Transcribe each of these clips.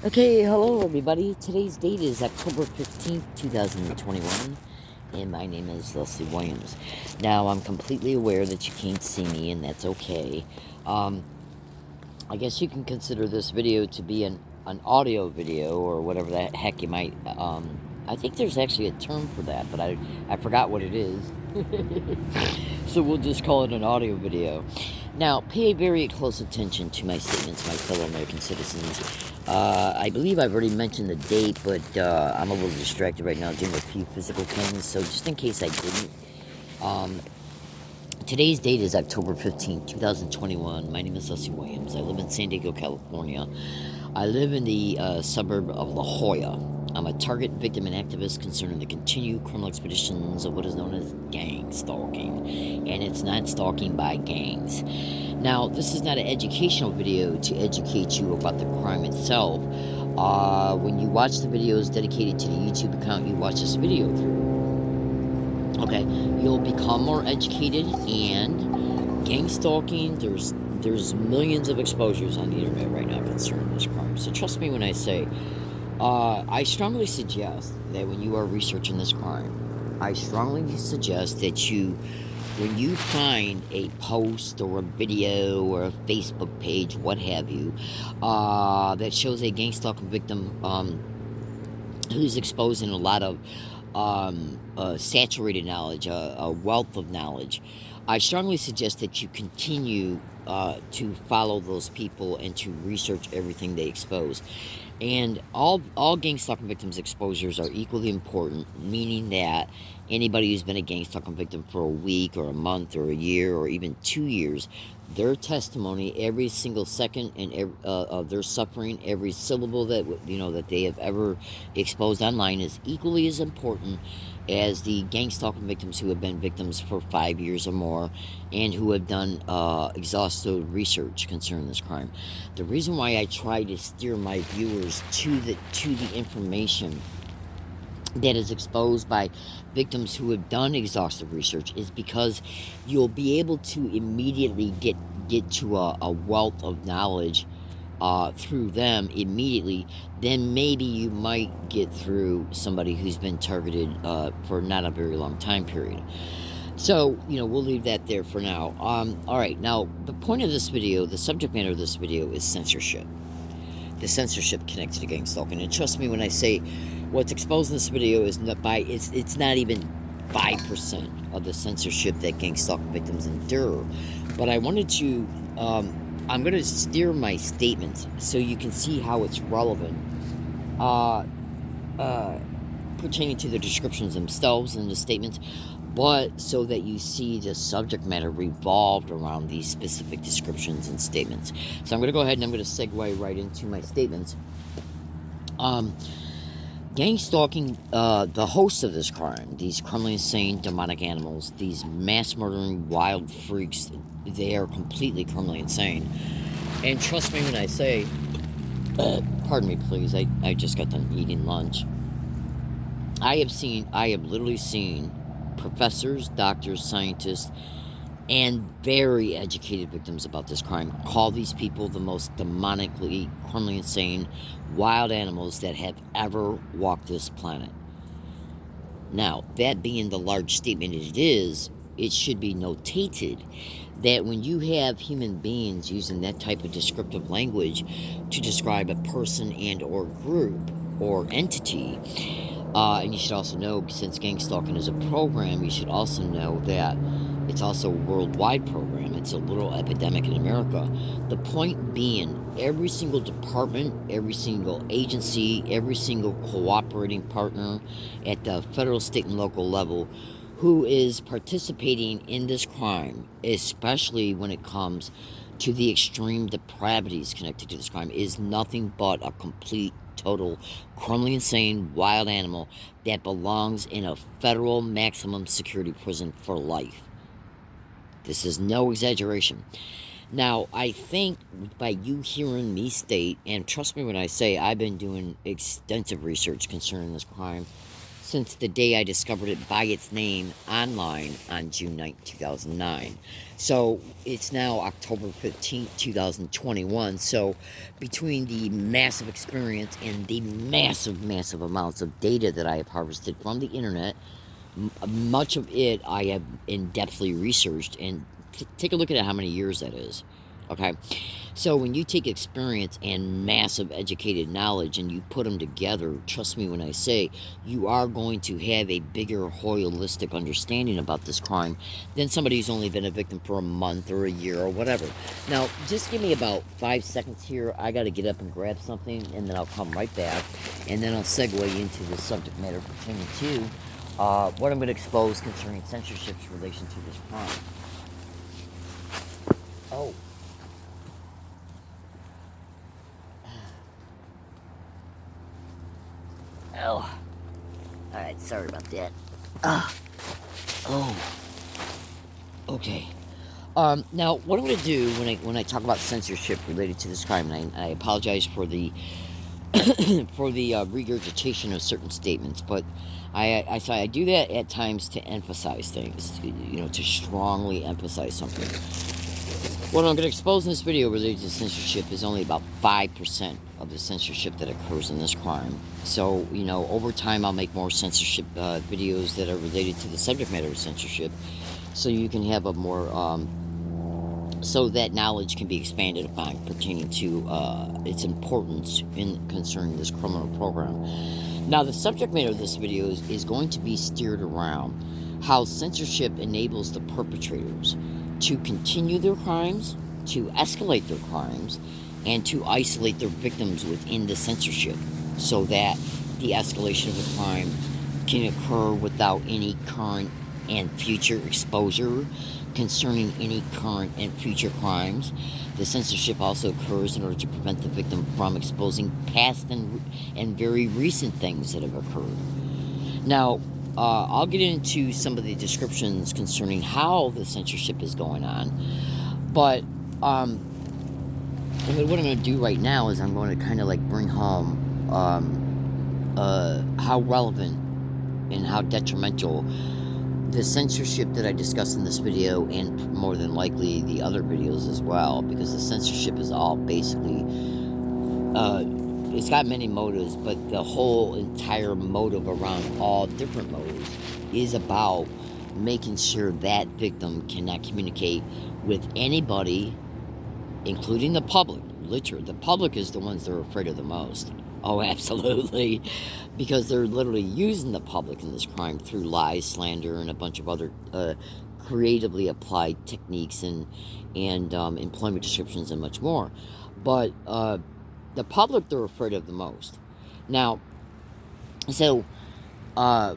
Okay, hello everybody. Today's date is October 15th, 2021, and my name is Leslie Williams. Now, I'm completely aware that you can't see me, and that's okay. Um, I guess you can consider this video to be an audio video, or whatever the heck you might. I think there's actually a term for that, but I forgot what it is. So we'll just call it an audio video. Now, pay very close attention to my statements, my fellow American citizens. I believe I've already mentioned the date, but I'm a little distracted right now doing a few physical things, so just in case I didn't. Today's date is October 15th, 2021. My name is Leslie Williams. I live in San Diego, California. I live in the suburb of La Jolla. I'm a target victim and activist concerning the continued criminal expeditions of what is known as gang stalking. And it's not stalking by gangs. Now, this is not an educational video to educate you about the crime itself. When you watch the videos dedicated to the YouTube account you watch this video through, okay, you'll become more educated. And gang stalking, there's millions of exposures on the internet right now concerning this crime. So trust me when I say, I strongly suggest that when you are researching this crime, I strongly suggest that when you find a post or a video or a Facebook page, what have you, that shows a gang stalking victim who's exposing a lot of saturated knowledge, a wealth of knowledge, I strongly suggest that you continue to follow those people and to research everything they expose. And all gang stalking victims' exposures are equally important, meaning that anybody who's been a gang stalking victim for a week or a month or a year or even 2 years, their testimony, every single second and of their suffering, every syllable that they have ever exposed online is equally as important as the gang stalking victims who have been victims for 5 years or more and who have done exhaustive research concerning this crime. The reason why I try to steer my viewers to the information that is exposed by victims who have done exhaustive research is because you'll be able to immediately get to a wealth of knowledge through them immediately. Then maybe you might get through somebody who's been targeted for not a very long time period. So, we'll leave that there for now. All right, now, the point of this video, the subject matter of this video is censorship. The censorship connected to gang stalking. And trust me when I say what's exposed in this video is it's not even 5% of the censorship that gang stalking victims endure. But I wanted to, I'm going to steer my statements so you can see how it's relevant pertaining to the descriptions themselves and the statements, but so that you see the subject matter revolved around these specific descriptions and statements. So I'm going to go ahead and I'm going to segue right into my statements. Gang stalking, the hosts of this crime, these criminally insane demonic animals, these mass murdering wild freaks, they are completely criminally insane. And trust me when I say, pardon me please, I just got done eating lunch. I have literally seen professors, doctors, scientists, and very educated victims about this crime call these people the most demonically, criminally insane, wild animals that have ever walked this planet. Now, that being the large statement it is, it should be notated that when you have human beings using that type of descriptive language to describe a person and or group or entity, and you should also know, since gang stalking is a program, you should also know that it's also a worldwide program. It's a little epidemic in America. The point being, every single department, every single agency, every single cooperating partner at the federal, state, and local level who is participating in this crime, especially when it comes to the extreme depravities connected to this crime, is nothing but a complete, total, criminally insane, wild animal that belongs in a federal maximum security prison for life. This is no exaggeration. Now, I think by you hearing me state, and trust me when I say I've been doing extensive research concerning this crime since the day I discovered it by its name online on June 9th, 2009. So it's now October 15th, 2021. So between the massive experience and the massive amounts of data that I have harvested from the internet, much of it I have in-depthly researched, and take a look at how many years that is. Okay, so when you take experience and massive educated knowledge and you put them together, trust me when I say, you are going to have a bigger holistic understanding about this crime than somebody who's only been a victim for a month or a year or whatever. Now, just give me about 5 seconds here. I got to get up and grab something, and then I'll come right back, and then I'll segue into the subject matter pertaining to what I'm going to expose concerning censorship's relation to this crime. Oh. Oh. Alright, sorry about that. Oh. Okay. Now, what I'm going to do when I talk about censorship related to this crime, and I apologize for the for the regurgitation of certain statements, but I do that at times to emphasize things, to strongly emphasize something. What I'm going to expose in this video related to censorship is only about 5% of the censorship that occurs in this crime. So, over time I'll make more censorship videos that are related to the subject matter of censorship, so you can have a more, so that knowledge can be expanded upon pertaining to its importance in concerning this criminal program. Now, the subject matter of this video is going to be steered around how censorship enables the perpetrators to continue their crimes, to escalate their crimes, and to isolate their victims within the censorship, so that the escalation of the crime can occur without any current and future exposure concerning any current and future crimes. The censorship also occurs in order to prevent the victim from exposing past and very recent things that have occurred. Now, I'll get into some of the descriptions concerning how the censorship is going on, but what I'm going to do right now is I'm going to kind of like bring home how relevant and how detrimental the censorship that I discussed in this video, and more than likely the other videos as well, because the censorship is all basically it's got many motives, but the whole entire motive around all different motives is about making sure that victim cannot communicate with anybody, including the public. Literally, the public is the ones that are afraid of the most. Oh, absolutely. Because they're literally using the public in this crime through lies, slander, and a bunch of other creatively applied techniques and employment descriptions and much more. But the public they're afraid of the most. Now, so let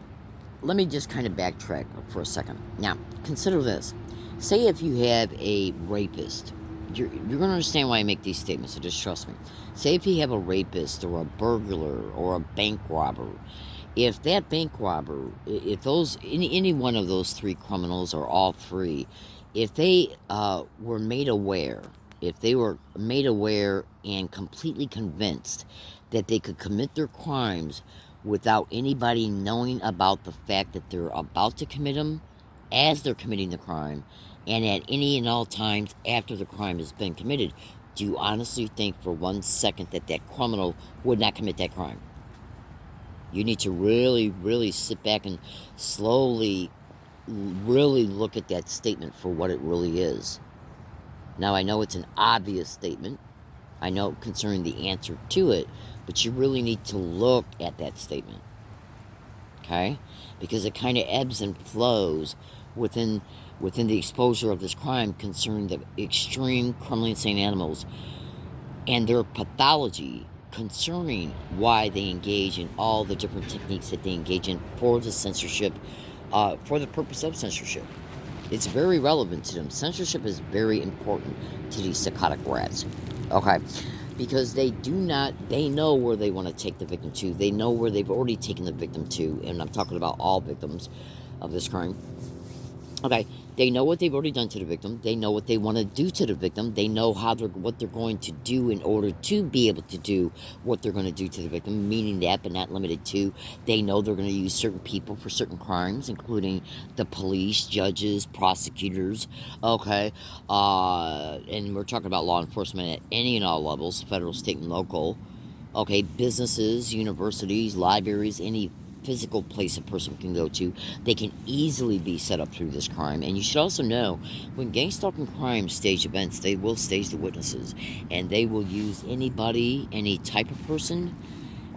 me just kind of backtrack for a second. Now, consider this. Say if you have a rapist. You're going to understand why I make these statements, so just trust me. Say if you have a rapist or a burglar or a bank robber. If that bank robber, if those any one of those three criminals, or all three, if they were made aware, and completely convinced that they could commit their crimes without anybody knowing about the fact that they're about to commit them as they're committing the crime, and at any and all times after the crime has been committed, do you honestly think for 1 second that that criminal would not commit that crime? You need to really, really sit back and slowly really look at that statement for what it really is. Now, I know it's an obvious statement. I know concerning the answer to it, but you really need to look at that statement. Okay? Because it kind of ebbs and flows within the exposure of this crime concerning the extreme criminally insane animals and their pathology concerning why they engage in all the different techniques that they engage in for the censorship, for the purpose of censorship. It's very relevant to them. Censorship is very important to these psychotic rats. Okay? Because they know where they want to take the victim to. They know where they've already taken the victim to. And I'm talking about all victims of this crime. Okay, They know what they've already done to the victim. They know what they want to do to the victim. They know what they're going to do in order to be able to do what they're going to do to the victim, meaning that, but not limited to. They know they're going to use certain people for certain crimes, including the police, judges, prosecutors, okay? And we're talking about law enforcement at any and all levels, federal, state, and local. Okay, businesses, universities, libraries, any physical place a person can go to, they can easily be set up through this crime. And you should also know, when gang stalking crimes stage events, they will stage the witnesses, and they will use anybody, any type of person,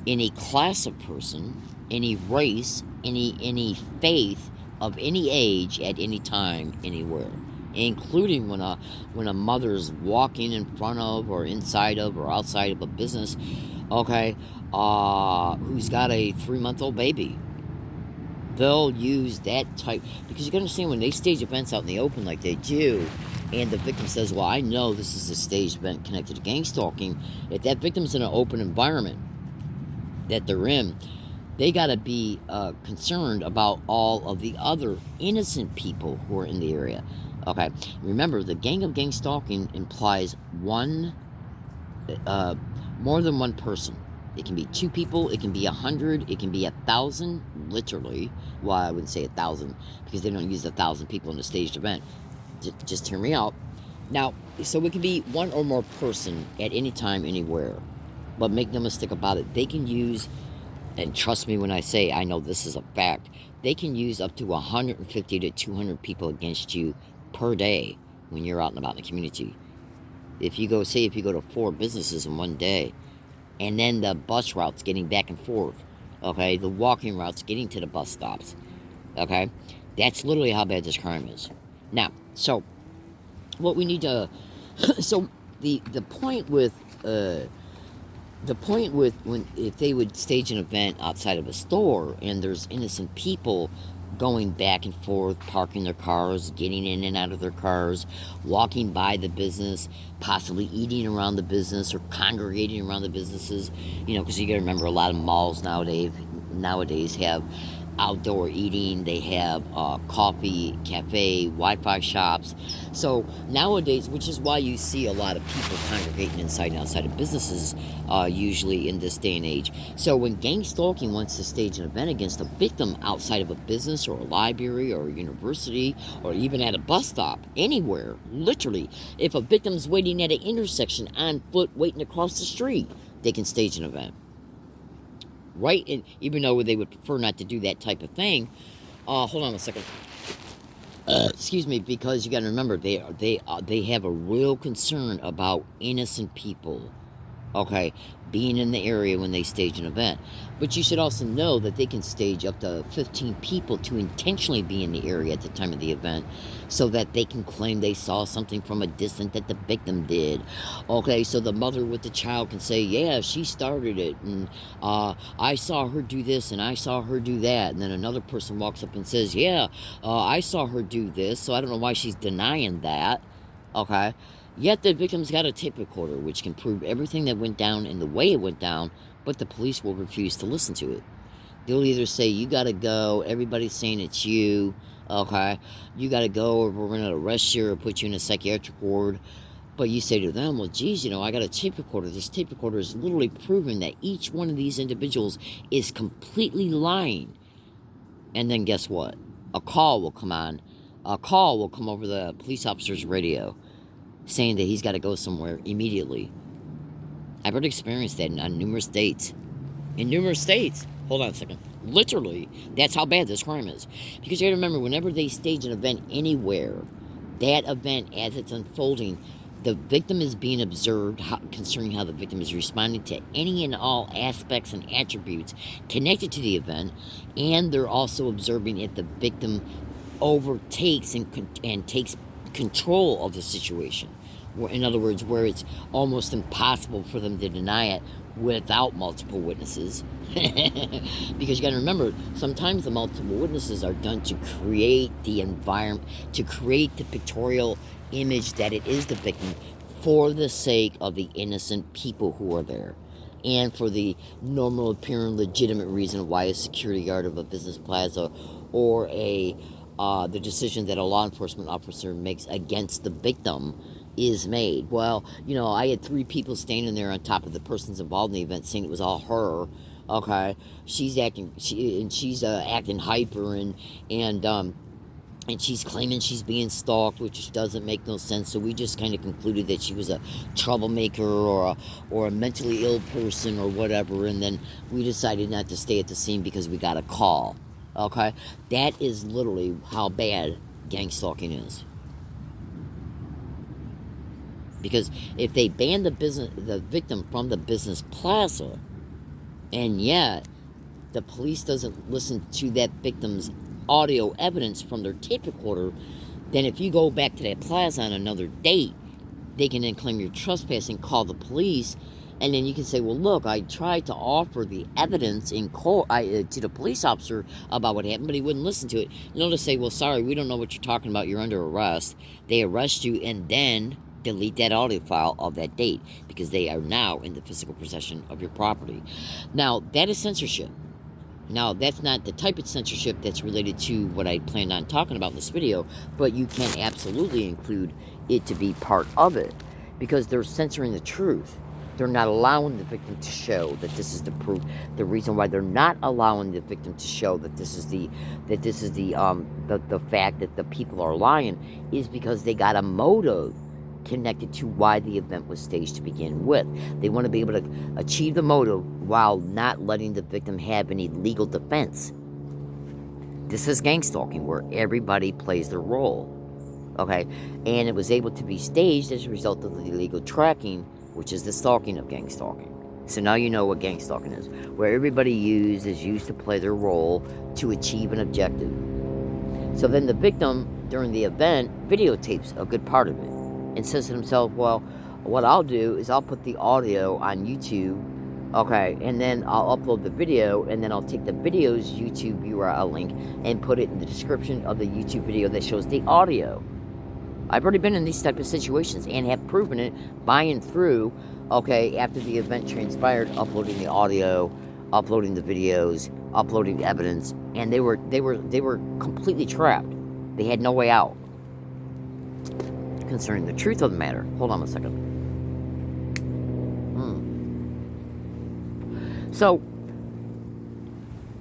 any class of person, any race, any faith of any age at any time, anywhere, including when a mother's walking in front of or inside of or outside of a business, okay, who's got a 3-month-old baby. They'll use that type, because you gotta understand, when they stage events out in the open like they do, and the victim says, well, I know this is a staged event connected to gang stalking, if that victim's in an open environment that they're in, they got to be concerned about all of the other innocent people who are in the area. Okay, remember, the gang of gang stalking implies more than one person. It can be 2 people, it can be 100, it can be 1,000, literally. Well, I wouldn't say 1,000, because they don't use 1,000 people in a staged event. Just hear me out. Now, so it can be one or more person at any time, anywhere. But make no mistake about it, they can use, and trust me when I say I know this is a fact, they can use up to 150 to 200 people against you per day when you're out and about in the community. If you go to 4 businesses in one day, and then the bus routes getting back and forth, okay, the walking routes getting to the bus stops, okay, that's literally how bad this crime is. Now, so what we need to, so the point with when, if they would stage an event outside of a store and there's innocent people going back and forth, parking their cars, getting in and out of their cars, walking by the business, possibly eating around the business or congregating around the businesses, because you got to remember, a lot of malls nowadays have outdoor eating. They have coffee, cafe, Wi-Fi shops. So nowadays, which is why you see a lot of people congregating inside and outside of businesses, usually in this day and age. So when gang stalking wants to stage an event against a victim outside of a business or a library or a university or even at a bus stop, anywhere, literally, if a victim's waiting at an intersection on foot waiting across the street, they can stage an event. Right? And even though they would prefer not to do that type of thing, hold on a second. Excuse me, because you got to remember, they have a real concern about innocent people, okay, being in the area when they stage an event. But you should also know that they can stage up to 15 people to intentionally be in the area at the time of the event, so that they can claim they saw something from a distance that the victim did. Okay, so the mother with the child can say, yeah, she started it, and I saw her do this, and I saw her do that. And then another person walks up and says, yeah, I saw her do this, so I don't know why she's denying that. Okay, yet the victim's got a tape recorder, which can prove everything that went down and the way it went down, but the police will refuse to listen to it. They'll either say, you gotta go, everybody's saying it's you, okay, you gotta go, or we're gonna arrest you or put you in a psychiatric ward. But you say to them, well, geez, I got a tape recorder. This tape recorder is literally proving that each one of these individuals is completely lying. And then guess what? A call will come on. A call will come over the police officer's radio saying that he's got to go somewhere immediately. I've already experienced that on numerous dates. In numerous states. Hold on a second. Literally, that's how bad this crime is. Because you got to remember, whenever they stage an event anywhere, that event, as it's unfolding, the victim is being observed concerning how the victim is responding to any and all aspects and attributes connected to the event, and they're also observing if the victim overtakes and takes control of the situation. In other words, where it's almost impossible for them to deny it without multiple witnesses. Because you got to remember, sometimes the multiple witnesses are done to create the environment, to create the pictorial image that it is the victim, for the sake of the innocent people who are there, and for the normal appearing legitimate reason why a security guard of a business plaza or a the decision that a law enforcement officer makes against the victim is made. Well, I had 3 people standing there on top of the persons involved in the event saying it was all her. Okay, she's acting hyper, and she's claiming she's being stalked, which doesn't make no sense. So we just kind of concluded that she was a troublemaker or a mentally ill person or whatever. And then we decided not to stay at the scene because we got a call. Okay, that is literally how bad gang stalking is. Because if they ban the victim from the business plaza, and yet the police doesn't listen to that victim's audio evidence from their tape recorder, then if you go back to that plaza on another date, they can then claim you're trespassing, call the police, and then you can say, well, look, I tried to offer the evidence in court to the police officer about what happened, but he wouldn't listen to it. And they'll just say, well, sorry, we don't know what you're talking about. You're under arrest. They arrest you and then delete that audio file of that date because they are now in the physical possession of your property. Now, that is censorship. Now, that's not the type of censorship that's related to what I planned on talking about in this video, but you can absolutely include it to be part of it because they're censoring the truth. They're not allowing the victim to show that this is the proof. The reason why they're not allowing the victim to show that this is the fact that the people are lying is because they got a motive connected to why the event was staged to begin with. They want to be able to achieve the motive while not letting the victim have any legal defense. This is gang stalking where everybody plays their role. Okay? And it was able to be staged as a result of the illegal tracking, which is the stalking of gang stalking. So now you know what gang stalking is, where everybody is used to play their role to achieve an objective. So then the victim, during the event, videotapes a good part of it and says to himself, well, what I'll do is I'll put the audio on YouTube, okay, and then I'll upload the video, and then I'll take the video's YouTube URL link and put it in the description of the YouTube video that shows the audio. I've already been in these type of situations and have proven it by and through, okay, after the event transpired, uploading the audio, uploading the videos, uploading the evidence, and they were completely trapped. They had no way out. Concerning the truth of the matter. Hold on a second. So,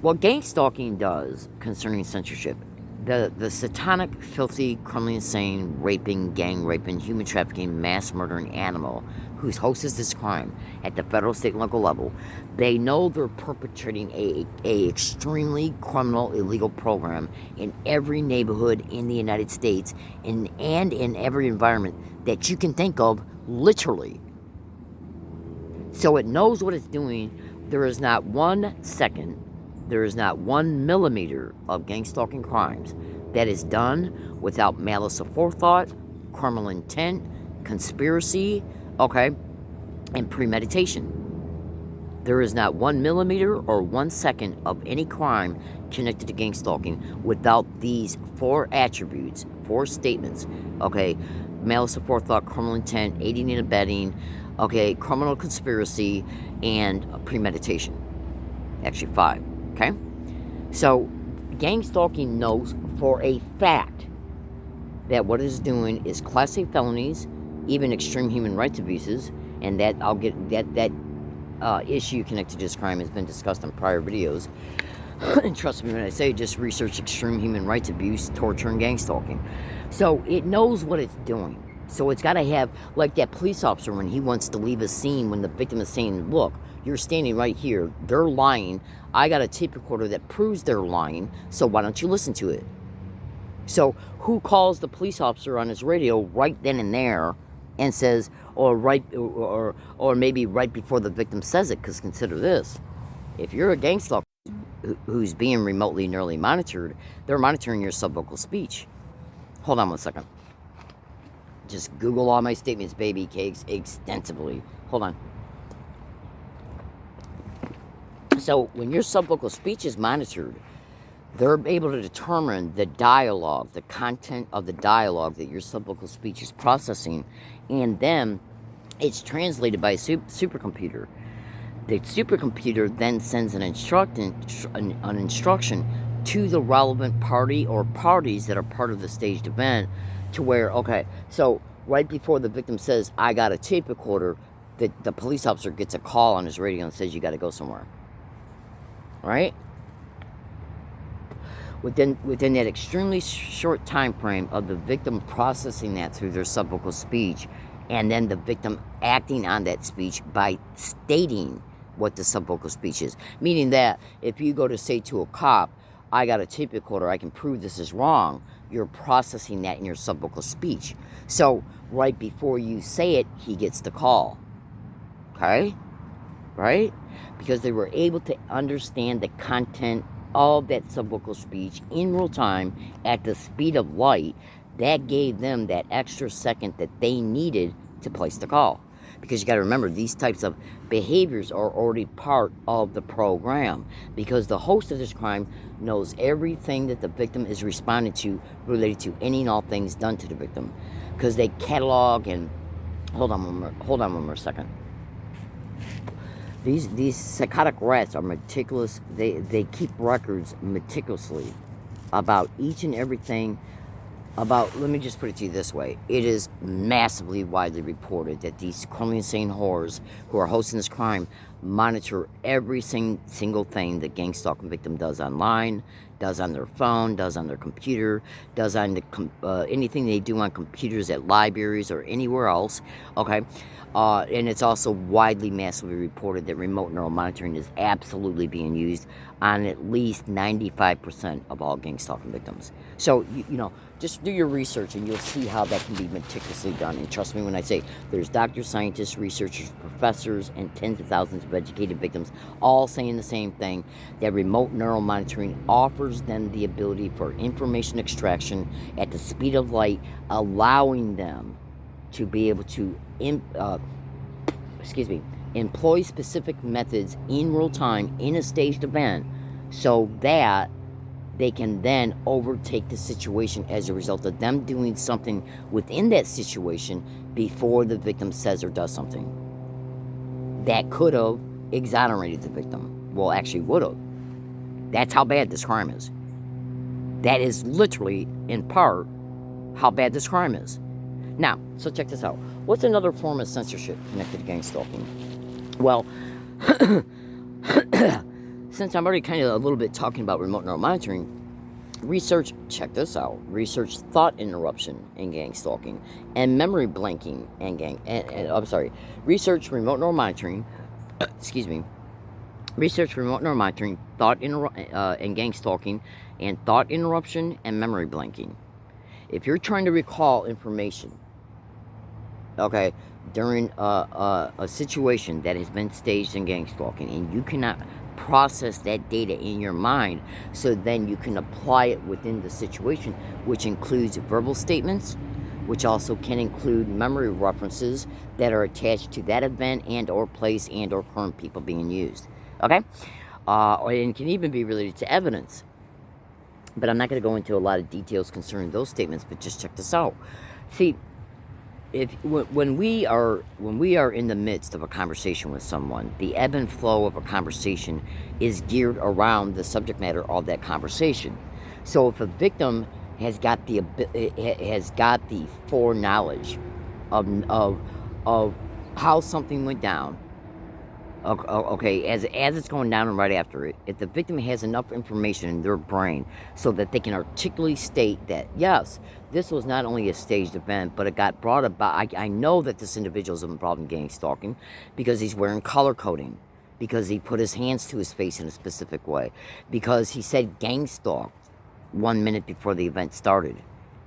what gang stalking does concerning censorship, the satanic, filthy, criminally insane, raping, gang raping, human trafficking, mass murdering animal whose hosts this crime at the federal, state, and local level, they know they're perpetrating a extremely criminal, illegal program in every neighborhood in the United States and in every environment that you can think of, literally. So it knows what it's doing. There is not 1 second, there is not 1 millimeter of gang stalking crimes that is done without malice aforethought, criminal intent, conspiracy, okay, and premeditation. There is not 1 millimeter or 1 second of any crime connected to gang stalking without these 4 attributes, 4 statements, okay, malice aforethought, criminal intent, aiding and abetting, okay, criminal conspiracy, and premeditation. Actually 5, okay? So, gang stalking knows for a fact that what it is doing is Class A felonies, even extreme human rights abuses, and that that issue connected to this crime has been discussed in prior videos. And trust me when I say, just research extreme human rights abuse, torture, and gang stalking. So it knows what it's doing. So it's got to have, like that police officer when he wants to leave a scene when the victim is saying, look, you're standing right here, they're lying, I got a tape recorder that proves they're lying, so why don't you listen to it? So who calls the police officer on his radio right then and there and says, or maybe right before the victim says it, because consider this, if you're a gang stalker who's being remotely neurally monitored, they're monitoring your subvocal speech. Hold on 1 second. Just Google all my statements, baby cakes, extensively. Hold on. So when your subvocal speech is monitored, they're able to determine the dialogue, the content of the dialogue that your subvocal speech is processing, and then it's translated by a supercomputer. The supercomputer then sends an instruction to the relevant party or parties that are part of the staged event, to where, okay, so right before the victim says, I got a tape recorder, the police officer gets a call on his radio and says, you got to go somewhere. Right? Within that extremely short time frame of the victim processing that through their subvocal speech, and then the victim acting on that speech by stating what the subvocal speech is. Meaning that if you go to say to a cop, I got a tape recorder, I can prove this is wrong, you're processing that in your subvocal speech. So right before you say it, he gets the call. Okay? Right? Because they were able to understand the content of that subvocal speech in real time at the speed of light. That gave them that extra second that they needed to place the call. Because you got to remember, these types of behaviors are already part of the program. Because the host of this crime knows everything that the victim is responding to related to any and all things done to the victim. Because they catalog and... Hold on one more second. These psychotic rats are meticulous. They keep records meticulously about each and everything. Let me just put it to you this way. It is massively widely reported that these criminally insane whores who are hosting this crime monitor every single thing the gang stalking victim does online, does on their phone, does on their computer, does on anything they do on computers at libraries or anywhere else. Okay? And it's also widely, massively reported that remote neural monitoring is absolutely being used on at least 95% of all gang stalking victims. So, you know, just do your research and you'll see how that can be meticulously done. And trust me when I say there's doctors, scientists, researchers, professors, and tens of thousands of educated victims all saying the same thing, that remote neural monitoring offers them the ability for information extraction at the speed of light, allowing them to be able to employ specific methods in real time in a staged event, so that they can then overtake the situation as a result of them doing something within that situation before the victim says or does something that could have exonerated the victim. Well, actually would have. That's how bad this crime is. That is literally, in part, how bad this crime is. Now, so check this out. What's another form of censorship connected to gang stalking? Well, since I'm already kind of a little bit talking about remote neural monitoring, check this out. Research thought interruption in gang stalking and memory blanking research remote neural monitoring, research remote neural monitoring, and gang stalking, and thought interruption and memory blanking. If you're trying to recall information, okay, during a situation that has been staged in gang stalking, and you cannot process that data in your mind, so then you can apply it within the situation, which includes verbal statements, which also can include memory references that are attached to that event and or place and or current people being used. Okay? And can even be related to evidence. But I'm not going to go into a lot of details concerning those statements, but just check this out. See, when we are in the midst of a conversation with someone, the ebb and flow of a conversation is geared around the subject matter of that conversation. So if a victim has got the foreknowledge of how something went down, okay, as it's going down and right after it, if the victim has enough information in their brain so that they can articulately state that, yes, this was not only a staged event, but it got brought about. I know that this individual is involved in gang stalking because he's wearing color coding, because he put his hands to his face in a specific way, because he said gang stalk 1 minute before the event started,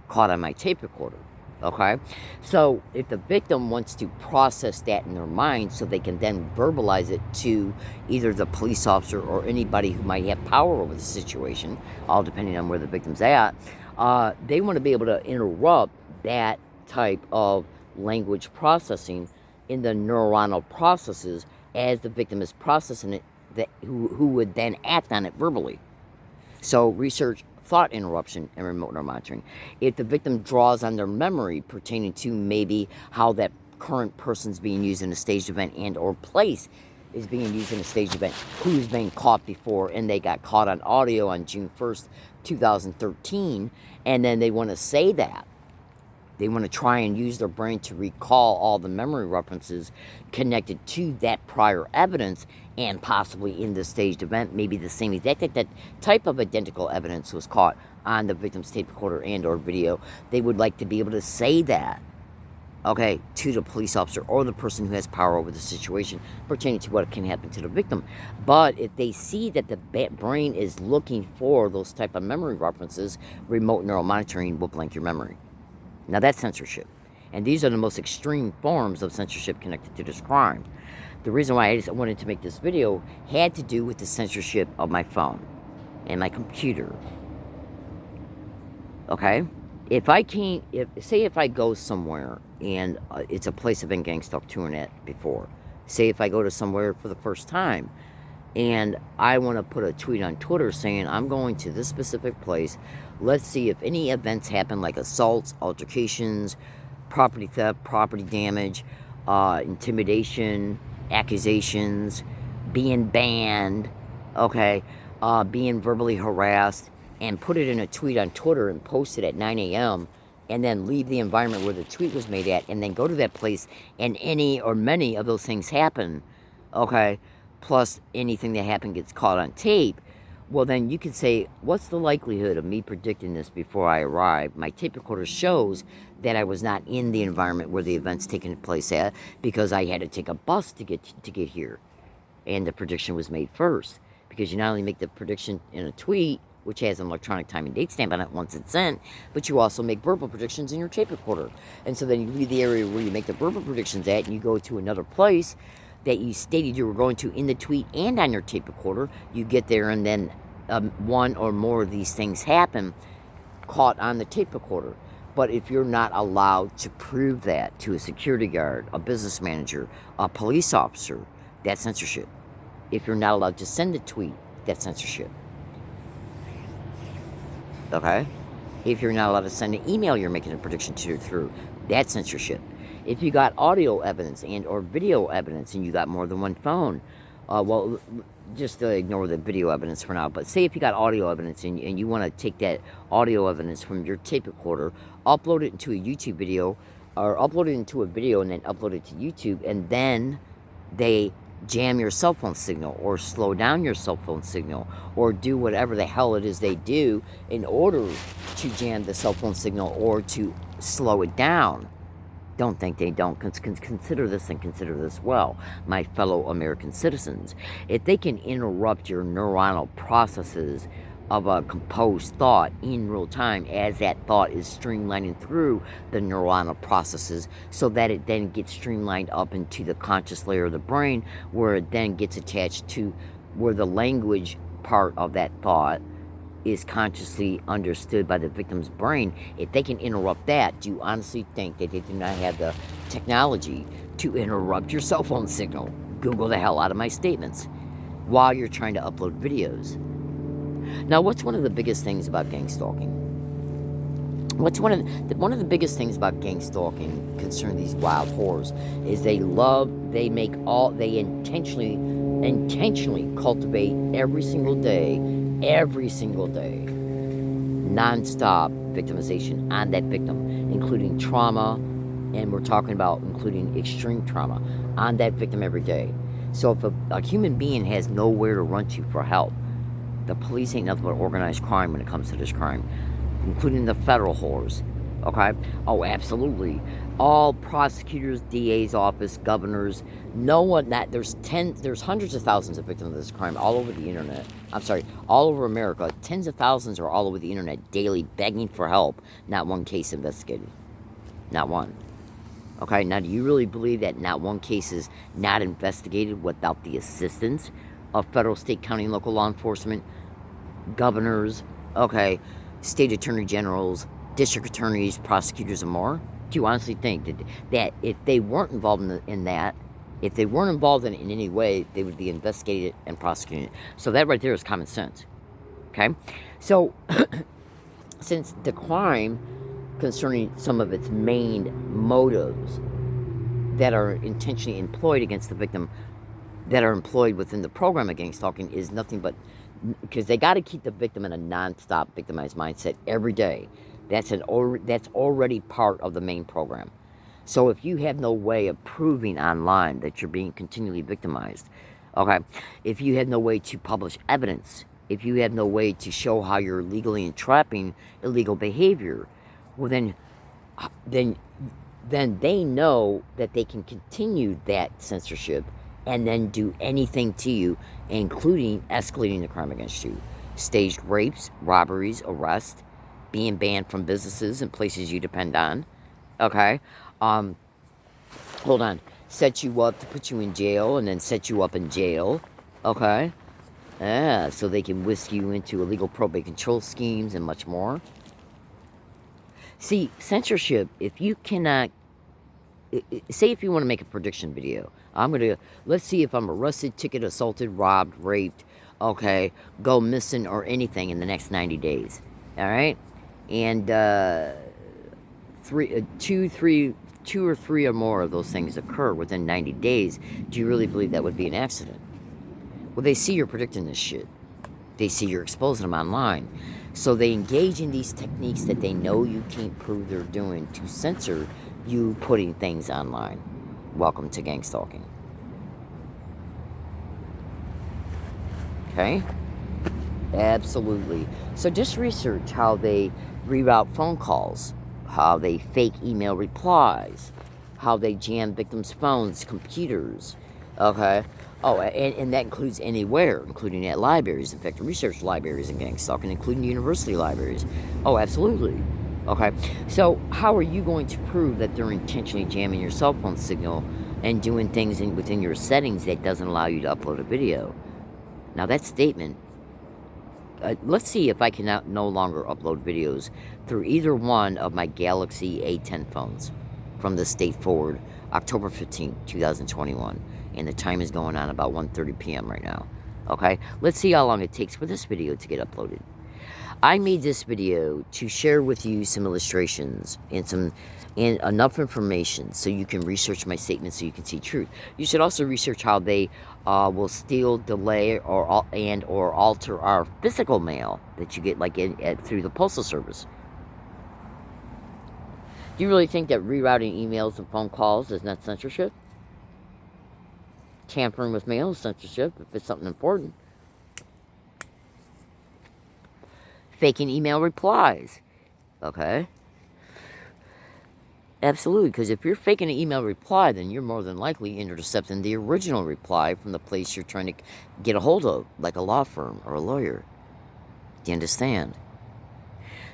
caught on my tape recorder. Okay, so if the victim wants to process that in their mind so they can then verbalize it to either the police officer or anybody who might have power over the situation, all depending on where the victim's at, they want to be able to interrupt that type of language processing in the neuronal processes as the victim is processing it, who would then act on it verbally. So research thought interruption and remote neural monitoring. If the victim draws on their memory pertaining to maybe how that current person's being used in a staged event and or place, is being used in a staged event, who's been caught before, and they got caught on audio on June 1st, 2013, and then they want to say that. They want to try and use their brain to recall all the memory references connected to that prior evidence, and possibly in the staged event, maybe the same exact that type of identical evidence was caught on the victim's tape recorder and or video. They would like to be able to say that, okay, to the police officer or the person who has power over the situation pertaining to what can happen to the victim. But if they see that the brain is looking for those type of memory references, remote neural monitoring will blank your memory. Now that's censorship. And these are the most extreme forms of censorship connected to this crime. The reason why I wanted to make this video had to do with the censorship of my phone and my computer. Okay? If I go somewhere and it's a place I've been gang stalked touring at before. Say if I go to somewhere for the first time and I want to put a tweet on Twitter saying I'm going to this specific place. Let's see if any events happen like assaults, altercations, property theft, property damage, intimidation, accusations, being banned, okay, being verbally harassed, and put it in a tweet on Twitter and post it at 9 a.m. and then leave the environment where the tweet was made at and then go to that place and any or many of those things happen, okay, plus anything that happened gets caught on tape, well then you can say, what's the likelihood of me predicting this before I arrive? My tape recorder shows that I was not in the environment where the event's taking place at because I had to take a bus to get here. And the prediction was made first. Because you not only make the prediction in a tweet, which has an electronic time and date stamp on it once it's sent, but you also make verbal predictions in your tape recorder. And so then you leave the area where you make the verbal predictions at and you go to another place that you stated you were going to in the tweet and on your tape recorder. You get there and then one or more of these things happen caught on the tape recorder. But if you're not allowed to prove that to a security guard, a business manager, a police officer, that's censorship. If you're not allowed to send a tweet, that's censorship. Okay? If you're not allowed to send an email you're making a prediction through, that's censorship. If you got audio evidence and or video evidence and you got more than one phone, well, just ignore the video evidence for now, but say if you got audio evidence and you want to take that audio evidence from your tape recorder, upload it into a YouTube video, or upload it into a video and then upload it to YouTube, and then they jam your cell phone signal or slow down your cell phone signal or do whatever the hell it is they do in order to jam the cell phone signal or to slow it down. Don't think they don't. Consider this and consider this well, my fellow American citizens. If they can interrupt your neuronal processes of a composed thought in real time as that thought is streamlining through the neuronal processes so that it then gets streamlined up into the conscious layer of the brain where it then gets attached to where the language part of that thought is consciously understood by the victim's brain. If they can interrupt that, do you honestly think that they do not have the technology to interrupt your cell phone signal? Google the hell out of my statements while you're trying to upload videos. Now, what's one of the biggest things about gang stalking? What's one of the biggest things about gang stalking concerning these wild whores is they intentionally cultivate every single day, non-stop victimization on that victim, including trauma, and we're talking about including extreme trauma on that victim every day. So if a human being has nowhere to run to for help, the police ain't nothing but organized crime when it comes to this crime, including the federal whores. Okay? Oh, absolutely. All prosecutors, DA's office, governors, no one that there's hundreds of thousands of victims of this crime all over the internet. I'm sorry, all over America. Tens of thousands are all over the internet daily begging for help. Not one case investigated. Not one. Okay, now do you really believe that not one case is not investigated without the assistance of federal, state, county, and local law enforcement, governors, okay, state attorney generals, district attorneys, prosecutors, and more? Do you honestly think that if they weren't involved in that, if they weren't involved in it in any way, they would be investigated and prosecuted? So that right there is common sense. Okay? So, since the crime concerning some of its main motives that are intentionally employed against the victim that are employed within the program of gang stalking is nothing but, because they got to keep the victim in a non-stop victimized mindset every day. That's already part of the main program. So if you have no way of proving online that you're being continually victimized, okay, if you have no way to publish evidence, if you have no way to show how you're legally entrapping illegal behavior, well then they know that they can continue that censorship and then do anything to you, including escalating the crime against you. Staged rapes, robberies, arrests, being banned from businesses and places you depend on. Okay? Hold on. Set you up to put you in jail and then set you up in jail. Okay? Yeah, so they can whisk you into illegal probate control schemes and much more. See, censorship, if you cannot, say if you want to make a prediction video, let's see if I'm arrested, ticketed, assaulted, robbed, raped, okay, go missing or anything in the next 90 days. All right? And two or three or more of those things occur within 90 days, do you really believe that would be an accident? Well, they see you're predicting this shit. They see you're exposing them online. So they engage in these techniques that they know you can't prove they're doing to censor you putting things online. Welcome to gang stalking. Okay? Absolutely. So just research how they reroute phone calls, how they fake email replies, how they jam victims' phones, computers, okay? Oh, and that includes anywhere, including at libraries. In fact, research libraries in gang stalking, including university libraries. Oh, absolutely. Okay, so how are you going to prove that they're intentionally jamming your cell phone signal and doing things within your settings that doesn't allow you to upload a video? Now, that statement, let's see if I can no longer upload videos through either one of my Galaxy A10 phones from this date forward, October 15th, 2021. And the time is going on about 1:30 p.m. right now. Okay, let's see how long it takes for this video to get uploaded. I made this video to share with you some illustrations and enough information so you can research my statements so you can see truth. You should also research how they will steal, delay, or alter our physical mail that you get through the Postal Service. Do you really think that rerouting emails and phone calls is not censorship? Tampering with mail is censorship if it's something important. Faking email replies. Okay? Absolutely, because if you're faking an email reply, then you're more than likely intercepting the original reply from the place you're trying to get a hold of, like a law firm or a lawyer. Do you understand?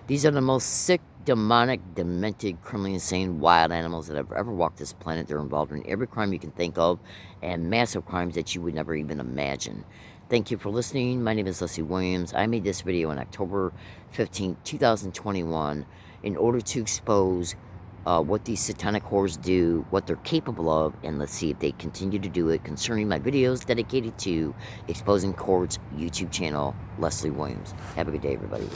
These are the most sick, demonic, demented, criminally insane, wild animals that have ever walked this planet. They're involved in every crime you can think of and massive crimes that you would never even imagine. Thank you for listening. My name is Leslie Williams. I made this video on October 15, 2021 in order to expose what these satanic whores do, what they're capable of, and let's see if they continue to do it concerning my videos dedicated to Exposing Court's YouTube channel, Leslie Williams. Have a good day, everybody.